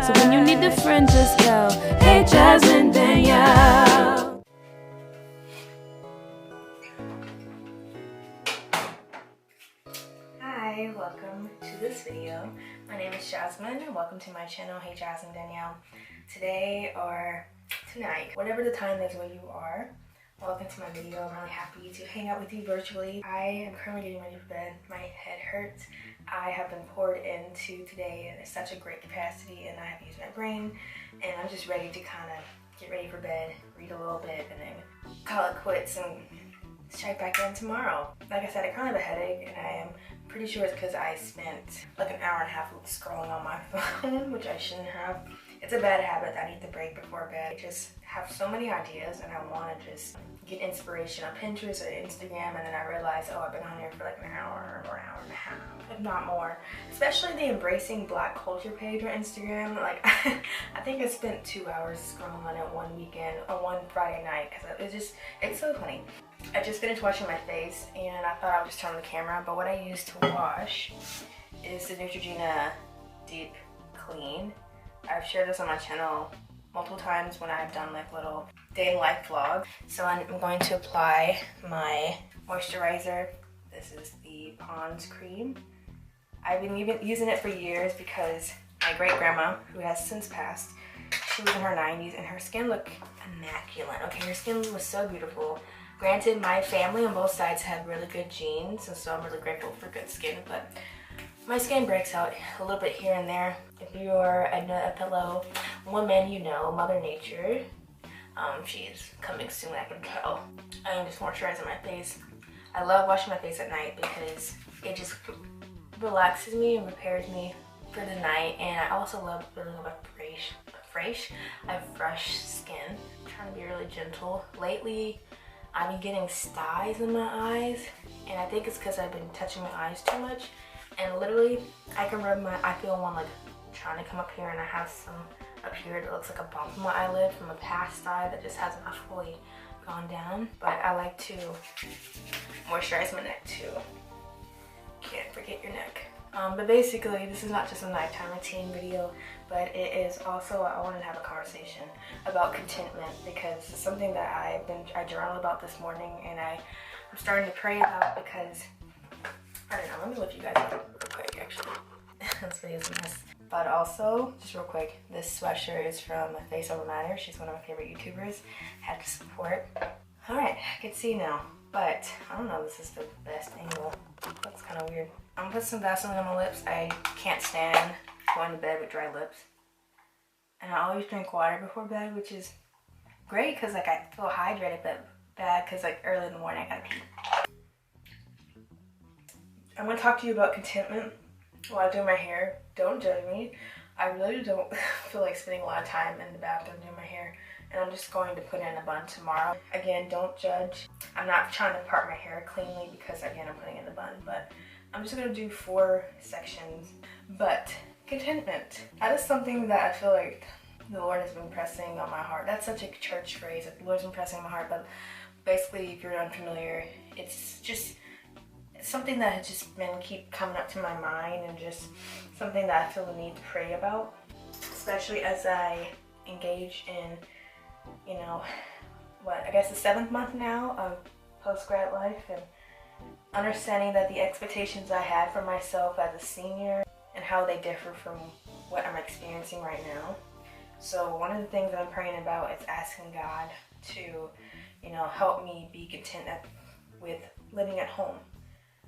So when you need a friend, just yell, hey Jasmine, Danielle. Hi, welcome to this video. My name is Jasmine and welcome to my channel, Hey Jasmine, Danielle. Today or tonight, whatever the time is where you are, welcome to my video. I'm really happy to hang out with you virtually. I am currently getting ready for bed. My head hurts. I have been poured into today in such a great capacity and I have used my brain and I'm just ready to kind of get ready for bed, read a little bit and then call it quits and check back in tomorrow. Like I said, I kind of have a headache and I am pretty sure it's because I spent like an hour and a half scrolling on my phone, which I shouldn't have. It's a bad habit. I need to break before bed. I just have so many ideas and I want to just get inspiration on Pinterest or Instagram, and then I realize, oh, I've been on here for like an hour or an hour and a half, if not more. Especially the Embracing Black Culture page on Instagram. Like, I think I spent 2 hours scrolling on it one weekend, or one Friday night, because it's so funny. I just finished washing my face and I thought I would just turn on the camera, but what I use to wash is the Neutrogena Deep Clean. I've shared this on my channel multiple times when I've done like little day in life vlogs. So I'm going to apply my moisturizer. This is the Pond's cream. I've been using it for years because my great grandma, who has since passed, she was in her 90s and her skin looked immaculate. Okay, her skin was so beautiful. Granted, my family on both sides have really good genes, and so I'm really grateful for good skin, but my skin breaks out a little bit here and there. If you're a fellow woman, you know Mother Nature. She's coming soon, I can tell. I am just moisturizing my face. I love washing my face at night because it just relaxes me and repairs me for the night, and I also love feeling of a fresh skin. I'm trying to be really gentle. Lately, I've been getting styes in my eyes, and I think it's because I've been touching my eyes too much. And literally, I feel one like trying to come up here, and I have some up here that looks like a bump in my eyelid from a past style that just hasn't fully gone down. But I like to moisturize my neck too. Can't forget your neck. But basically, this is not just a nighttime routine video, but it is also, I wanted to have a conversation about contentment because it's something that I journaled about this morning, and I'm starting to pray about because, I don't know, let me lift you guys up real quick actually. This video is a mess. But also, just real quick, this sweatshirt is from Face Over Matter. She's one of my favorite YouTubers. Had to support. Alright, I can see now. But, I don't know if this is the best angle. That's kind of weird. I'm gonna put some Vaseline on my lips. I can't stand going to bed with dry lips. And I always drink water before bed, which is great because like I feel hydrated, but bad because like early in the morning I gotta pee. I'm gonna talk to you about contentment while I do my hair. Don't judge me. I really don't feel like spending a lot of time in the bathroom doing my hair. And I'm just going to put it in a bun tomorrow. Again, don't judge. I'm not trying to part my hair cleanly because again, I'm putting it in a bun, but I'm just gonna do 4 sections. But contentment, that is something that I feel like the Lord has been pressing on my heart. That's such a church phrase, that the Lord's been pressing on my heart, but basically, if you're unfamiliar, it's something that has just been keep coming up to my mind, and just something that I feel the need to pray about, especially as I engage in, you know, I guess the 7th month now of postgrad life, and understanding that the expectations I had for myself as a senior and how they differ from what I'm experiencing right now. So one of the things that I'm praying about is asking God to, you know, help me be content with living at home.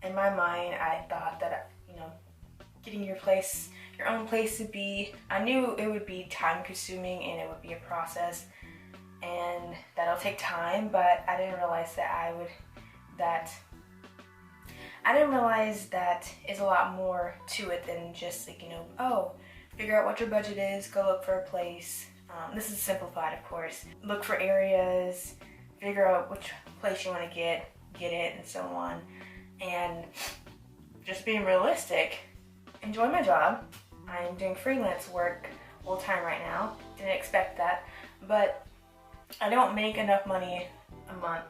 In my mind, I thought that, you know, getting your own place to be, I knew it would be time consuming and it would be a process and that'll take time, but I didn't realize that is a lot more to it than just like, you know, oh, figure out what your budget is, go look for a place. This is simplified, of course. Look for areas, figure out which place you want to get it, and so on. And just being realistic, enjoy my job. I'm doing freelance work full time right now. Didn't expect that, but I don't make enough money a month.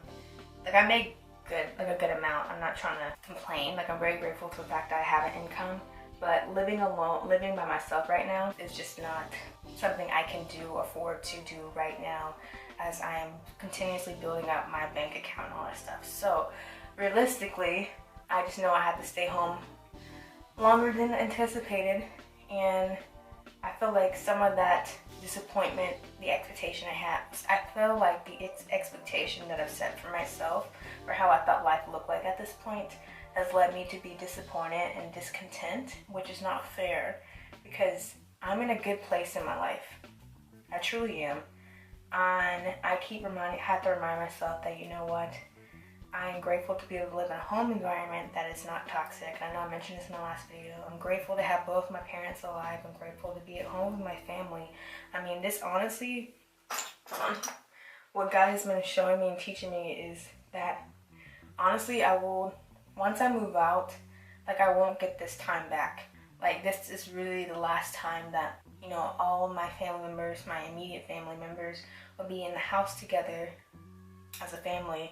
Like I make a good amount. I'm not trying to complain. Like I'm very grateful for the fact that I have an income, but living alone, living by myself right now is just not something I can afford to do right now, as I am continuously building up my bank account and all that stuff. So realistically, I just know I have to stay home longer than anticipated, and I feel like some of that disappointment, the expectation I feel like the expectation that I've set for myself for how I thought life looked like at this point has led me to be disappointed and discontent, which is not fair, because I'm in a good place in my life. I truly am. And I have to remind myself that, you know what, I am grateful to be able to live in a home environment that is not toxic. I know I mentioned this in my last video. I'm grateful to have both my parents alive. I'm grateful to be at home with my family. I mean, this honestly, what God has been showing me and teaching me is that honestly, once I move out, like, I won't get this time back. Like, this is really the last time that, you know, all of my family members, my immediate family members, will be in the house together as a family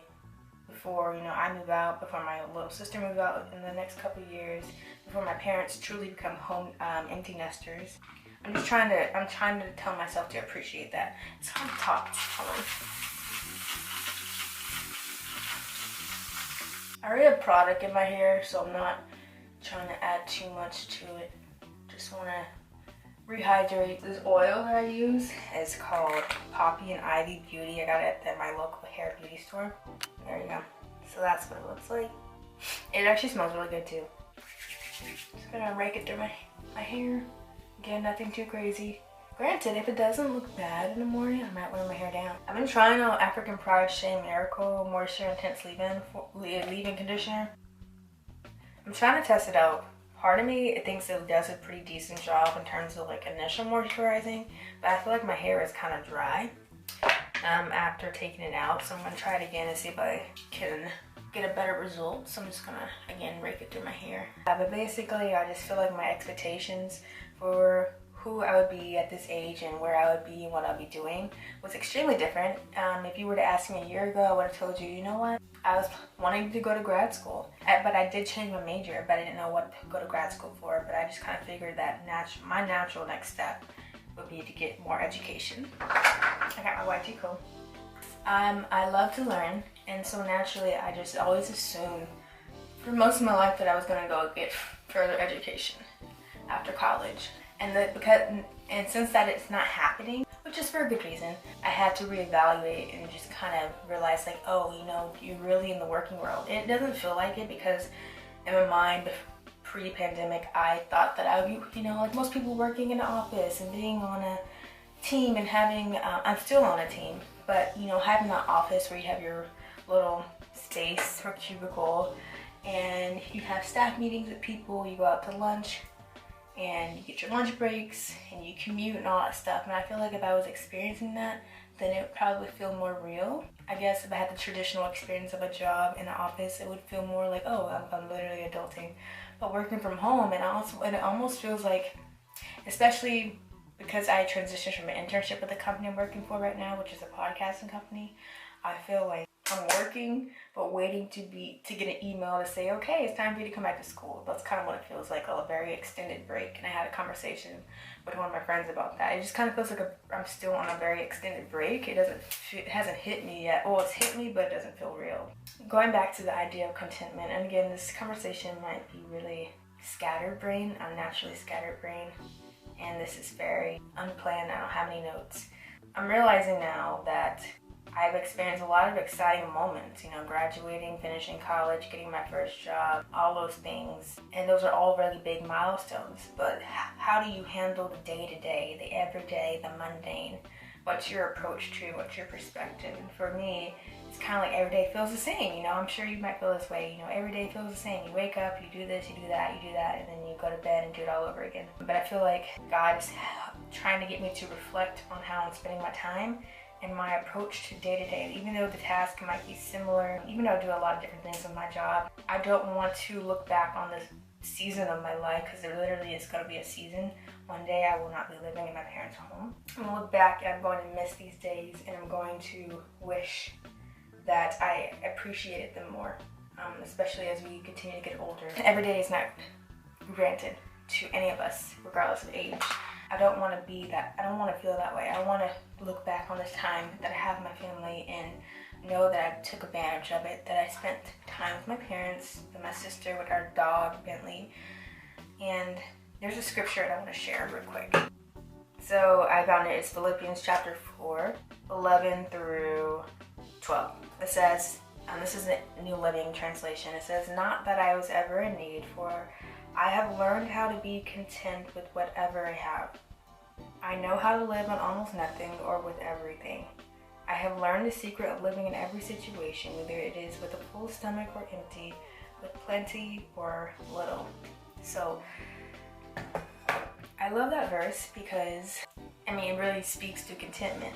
before, you know, I move out, before my little sister moves out in the next couple of years, before my parents truly become empty nesters. I'm trying to tell myself to appreciate that. It's hard to talk. Hold on. I already have product in my hair, so I'm not trying to add too much to it. Just want to rehydrate. This oil that I use is called Poppy and Ivy Beauty. I got it at my local hair beauty store. There you go. So that's what it looks like. It actually smells really good too. Just gonna rake it through my hair. Again, nothing too crazy. Granted, if it doesn't look bad in the morning, I might wear my hair down. I've been trying out African Pride Shea Miracle Moisture Intense Leave-In Conditioner. I'm trying to test it out. Part of me thinks it does a pretty decent job in terms of like initial moisturizing, but I feel like my hair is kind of dry after taking it out. So I'm gonna try it again and see if I can get a better result. So I'm just gonna, again, rake it through my hair. But basically, I just feel like my expectations for who I would be at this age and where I would be and what I'd be doing was extremely different. If you were to ask me a year ago, I would have told you, you know what? I was wanting to go to grad school, but I did change my major, but I didn't know what to go to grad school for. But I just kind of figured that my natural next step would be to get more education. I got my YT coat. I love to learn, and so naturally I just always assumed for most of my life that I was gonna go get further education after college. And since that it's not happening, which is for a good reason, I had to reevaluate and just kind of realize like, oh, you know, you're really in the working world. It doesn't feel like it, because in my mind, pre-pandemic, I thought that I would be, you know, like most people, working in an office and being on a team and having, I'm still on a team, but you know, having an office where you have your little space or cubicle and you have staff meetings with people, you go out to lunch, and you get your lunch breaks and you commute and all that stuff. And I feel like if I was experiencing that, then it would probably feel more real. I guess if I had the traditional experience of a job in an office, it would feel more like, oh, I'm literally adulting. But working from home, it almost feels like, especially because I transitioned from an internship with the company I'm working for right now, which is a podcasting company, I feel like I'm working, but waiting to get an email to say, okay, it's time for you to come back to school. That's kind of what it feels like, a very extended break. And I had a conversation with one of my friends about that. It just kind of feels like I'm still on a very extended break. It hasn't hit me yet. Well, it's hit me, but it doesn't feel real. Going back to the idea of contentment, and again, this conversation might be really scatterbrained. I'm naturally scatterbrained, and this is very unplanned. I don't have any notes. I'm realizing now that I've experienced a lot of exciting moments, you know, graduating, finishing college, getting my first job, all those things. And those are all really big milestones. But how do you handle the day-to-day, the everyday, the mundane? What's your approach to it? What's your perspective? And for me, it's kind of like every day feels the same, you know. I'm sure you might feel this way, you know, every day feels the same. You wake up, you do this, you do that, and then you go to bed and do it all over again. But I feel like God is trying to get me to reflect on how I'm spending my time and my approach to day-to-day. Even though the task might be similar, even though I do a lot of different things in my job, I don't want to look back on this season of my life, because there literally is going to be a season. One day I will not be living in my parents' home. I'm going to look back and I'm going to miss these days, and I'm going to wish that I appreciated them more, especially as we continue to get older. Every day is not, granted, to any of us, regardless of age. I don't want to be that, I don't want to feel that way. I want to look back on this time that I have my family and know that I took advantage of it, that I spent time with my parents, with my sister, with our dog, Bentley. And there's a scripture that I want to share real quick. So I found it. It's Philippians chapter 4, 11 through 12. It says, this is a New Living Translation. It says, "Not that I was ever in need, for I have learned how to be content with whatever I have. I know how to live on almost nothing or with everything. I have learned the secret of living in every situation, whether it is with a full stomach or empty, with plenty or little." So I love that verse because, I mean, it really speaks to contentment.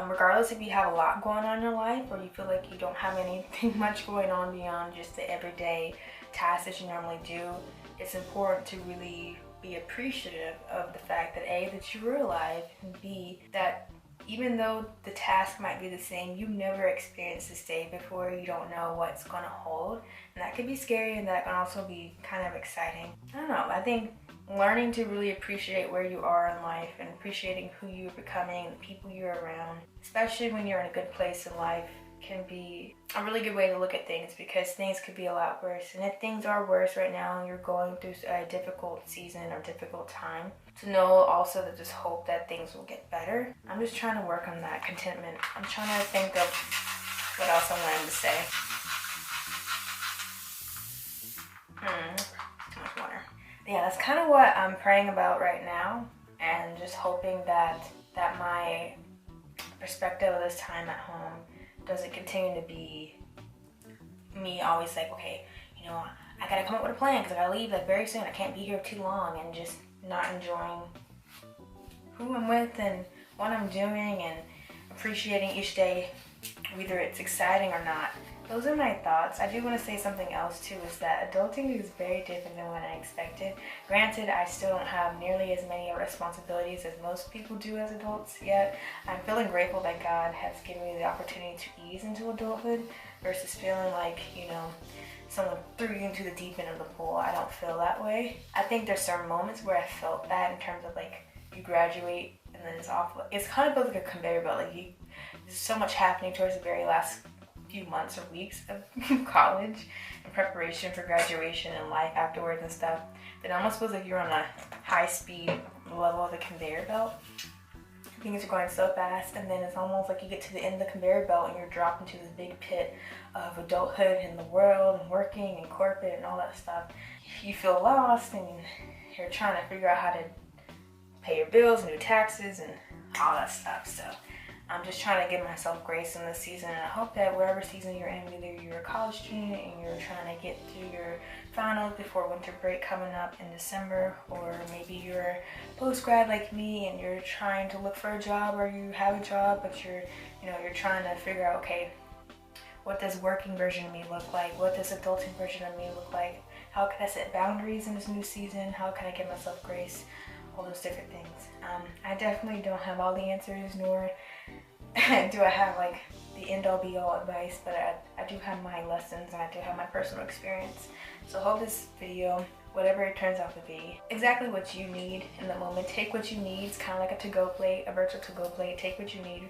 Regardless if you have a lot going on in your life or you feel like you don't have anything much going on beyond just the everyday tasks that you normally do, it's important to really be appreciative of the fact that A, that you were alive, and B, that even though the task might be the same, you've never experienced this day before. You don't know what's going to hold, and that can be scary, and that can also be kind of exciting. I don't know, I think learning to really appreciate where you are in life and appreciating who you're becoming, the people you're around, especially when you're in a good place in life, can be a really good way to look at things, because things could be a lot worse. And if things are worse right now and you're going through a difficult season or difficult time, to know also that there's hope that things will get better. I'm just trying to work on that contentment. I'm trying to think of what else I wanted to say. Too much water. Yeah, that's kind of what I'm praying about right now, and just hoping that my perspective of this time at home doesn't continue to be me always like, okay, you know, I gotta come up with a plan because I gotta leave like very soon. I can't be here too long, and just not enjoying who I'm with and what I'm doing and appreciating each day, whether it's exciting or not. Those are my thoughts. I do want to say something else too, is that adulting is very different than what I expected. Granted, I still don't have nearly as many responsibilities as most people do as adults yet. I'm feeling grateful that God has given me the opportunity to ease into adulthood versus feeling like, you know, someone threw you into the deep end of the pool. I don't feel that way. I think there's certain moments where I felt that, in terms of like you graduate and then it's off. It's kind of like a conveyor belt. Like there's so much happening towards the very last few months or weeks of college in preparation for graduation and life afterwards and stuff. Then almost feels like you're on a high speed level of the conveyor belt. Things are going so fast, and then it's almost like you get to the end of the conveyor belt and you're dropped into this big pit of adulthood and the world and working and corporate and all that stuff. You feel lost and you're trying to figure out how to pay your bills and do taxes and all that stuff. So I'm just trying to give myself grace in this season, and I hope that wherever season you're in, whether you're a college student and you're trying to get through your finals before winter break coming up in December, or maybe you're post-grad like me and you're trying to look for a job, or you have a job but you're trying to figure out, okay, what does working version of me look like? What does adulting version of me look like? How can I set boundaries in this new season? How can I give myself grace? All those different things. I definitely don't have all the answers, nor do I have like the end-all be-all advice, but I do have my lessons and I do have my personal experience. So I hope this video, whatever it turns out to be, exactly what you need in the moment. Take what you need. It's kind of like a to-go plate, a virtual to-go plate. Take what you need.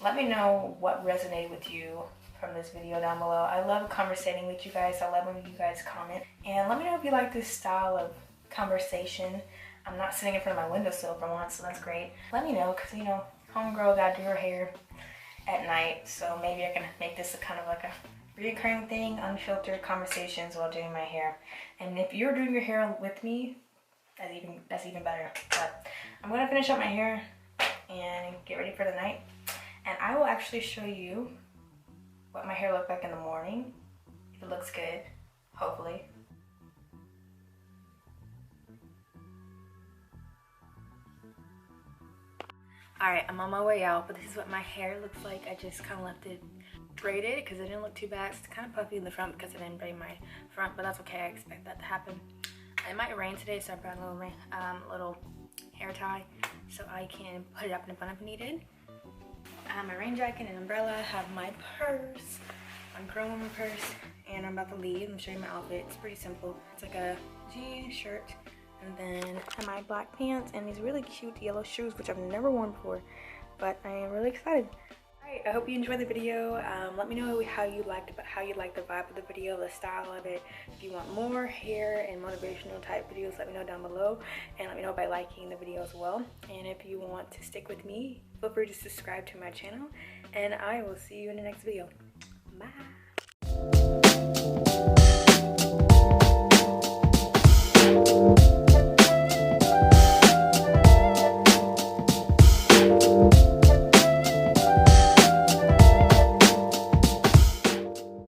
Let me know what resonated with you from this video down below. I love conversating with you guys. I love when you guys comment. And let me know if you like this style of conversation. I'm not sitting in front of my windowsill for once, so that's great. Let me know, because, you know, homegirl gotta do her hair at night, so maybe I can make this a kind of like a reoccurring thing, unfiltered conversations while doing my hair. And if you're doing your hair with me, that's even better. But I'm gonna finish up my hair and get ready for the night, and I will actually show you what my hair looked like in the morning, if it looks good, hopefully. Alright, I'm on my way out, but this is what my hair looks like. I just kind of left it braided because it didn't look too bad. It's kind of puffy in the front because I didn't braid my front, but that's okay. I expect that to happen. It might rain today, so I brought a little hair tie so I can put it up in a bun if needed. I have my rain jacket and umbrella. I have my purse, my grown woman purse, and I'm about to leave. Let me show you my outfit. It's pretty simple. It's like a jean shirt And then my black pants and these really cute yellow shoes, which I've never worn before, but I am really excited. Alright, I hope you enjoyed the video. Let me know how you liked the vibe of the video, the style of it. If you want more hair and motivational type videos, let me know down below, and let me know by liking the video as well. And if you want to stick with me, feel free to subscribe to my channel, and I will see you in the next video. Bye.